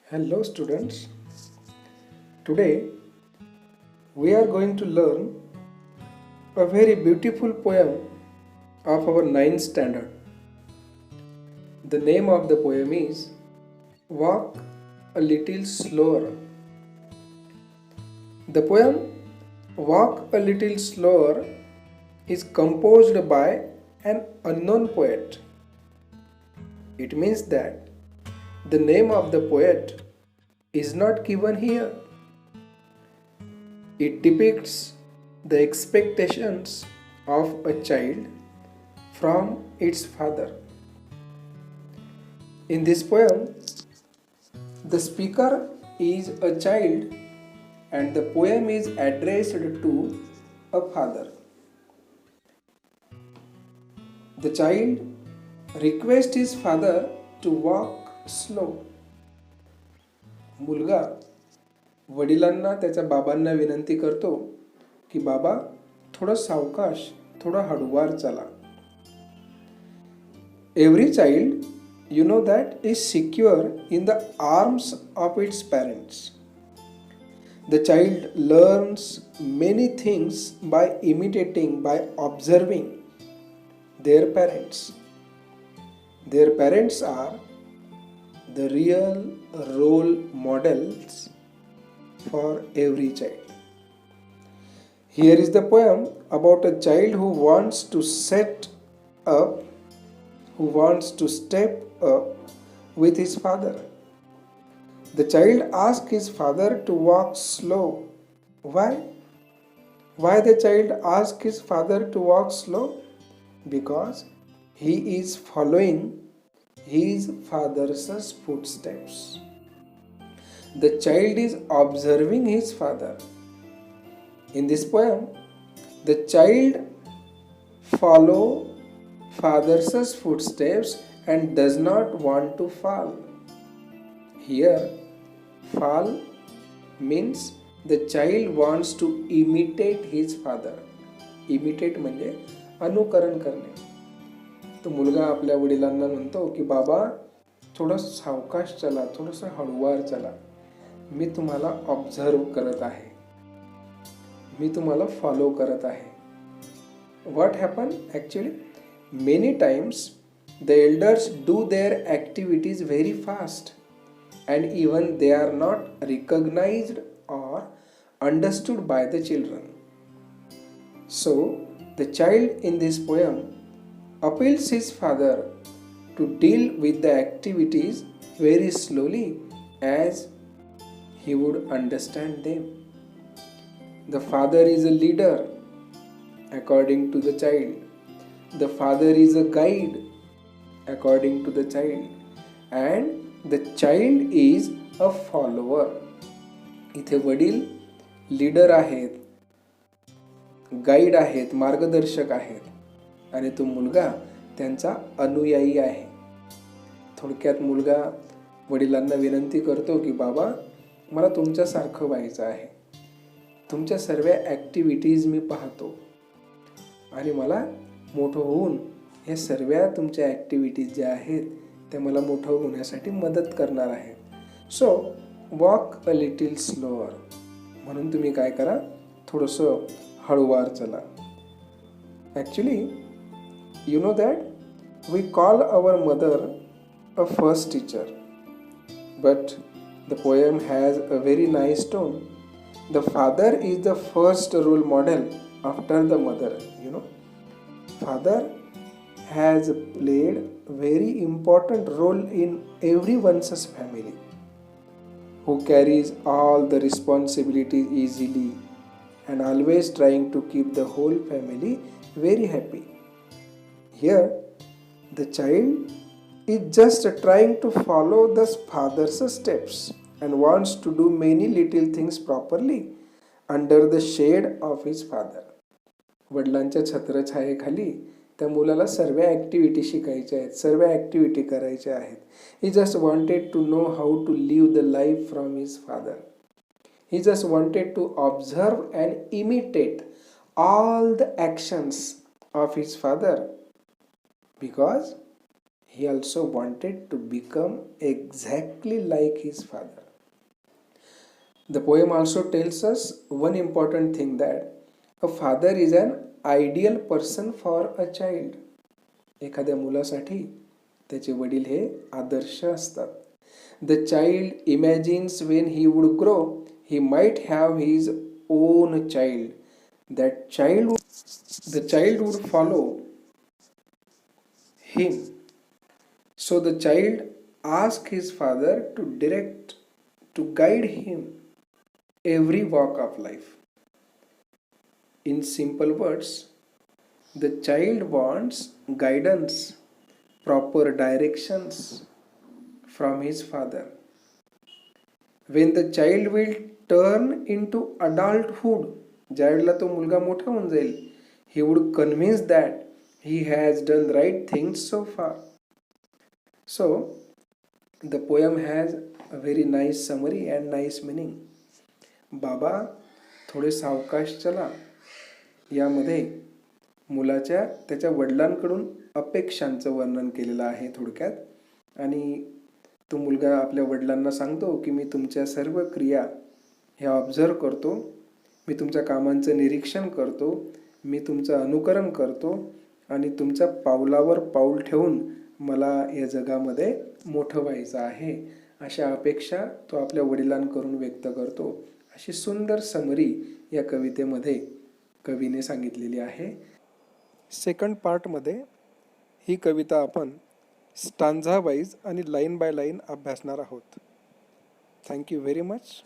Hello students. Today we are going to learn a very beautiful poem of our ninth standard. The name of the poem is Walk a Little Slower. The poem Walk a Little Slower is composed by an unknown poet. It means that the name of the poet is not given here. It depicts the expectations of a child from its father. In this poem, the speaker is a child and the poem is addressed to a father. The child requests his father to walk slow. मुलगा वडिलांना त्याच्या बाबांना विनंती करतो की बाबा थोडं सावकाश थोडं हळूवार चला. Every child that is secure in the arms of its parents. The child learns many things by imitating, by observing their parents. Their parents are the real role models for every child. Here is the poem about a child who wants to step up with his father. The child asks his father to walk slow. Why? Why the child asks his father to walk slow? Because he is following his father's footsteps. The child is observing his father. In this poem, the child follows father's footsteps and does not want to fall. Here, fall means the child wants to imitate his father. Imitate म्हणजे अनुकरण करणे. तो मुलगा आपल्या वडिलांना म्हणतो की बाबा थोडं सावकाश चला, थोडंसं हळूवार चला. मी तुम्हाला ऑब्झर्व करत आहे. मी तुम्हाला फॉलो करत आहे. What happened actually? Many times the elders do their activities very fast and even they are not recognized or understood by the children. So the child in this poem appeals his father to deal with the activities very slowly as he would understand them. The father is a leader according to the child. The father is a guide according to the child. And the child is a follower. इथे वडील leader आहेत, guide आहेत, मार्गदर्शक आहेत आणि तो मुलगा त्यांचा अनुयायी आहे. थोडक्यात मुलगा वडिलांना विनंती करतो की बाबा मला तुमच्यासारखं व्हायचं आहे. तुमच्या सर्व ॲक्टिव्हिटीज मी पाहतो आणि मला मोठं होऊन हे सर्व तुमच्या ॲक्टिव्हिटीज ज्या आहेत त्या मला मोठं होण्यासाठी मदत करणार आहेत. So walk a little slower. म्हणून तुम्ही काय करा, थोडंसं हळूवार चला. Actually you know that we call our mother a first teacher, but the poem has a very nice tone. The father is the first role model after the mother. Father has played a very important role in everyone's family, who carries all the responsibilities easily and always trying to keep the whole family very happy. Here, the child is just trying to follow the father's steps and wants to do many little things properly under the shade of his father. वडिलांच्या छत्रछायेखाली त्या मुलाला सर्व activity शिकायच्या आहेत, सर्व activity करायच्या आहेत. He just wanted to know how to live the life from his father. He just wanted to observe and imitate all the actions of his father because He also wanted to become exactly like his father. The poem also tells us one important thing, that a father is an ideal person for a child. एखाद्या मुलासाठी त्याचे वडील हे आदर्श असतात. The child imagines when he would grow, he might have his own child. The child would follow him. So the child asks his father to direct, to guide him every walk of life. In simple words, the child wants guidance, proper directions from his father. When the child will turn into adulthood, ज्यावेळेला तो मुलगा मोठा होऊन जाईल, he would convince that he has done right things so far. So the poem has a very nice summary and nice meaning. बाबा थोडे सावकाश चला यामध्ये मुलाच्या त्याच्या वडिलांकडून अपेक्षांचं वर्णन केलेलं आहे थोडक्यात. आणि तो मुलगा आपल्या वडिलांना सांगतो की मी तुमच्या सर्व क्रिया ह्या ऑब्झर्व करतो, मी तुमच्या कामांचं निरीक्षण करतो, मी तुमचं अनुकरण करतो आणि तुमच्या पावलावर पाऊल ठेवून मला या जगामध्ये मोठं व्हायचं आहे, अशा अपेक्षा तो आपल्या वडिलांकडून व्यक्त करतो. अशी सुंदर समरी या कवितेमध्ये कवीने सांगितलेली आहे. सेकंड पार्टमध्ये ही कविता आपण स्टांझा वाईज आणि लाईन बाय लाईन अभ्यासणार आहोत. Thank you very much.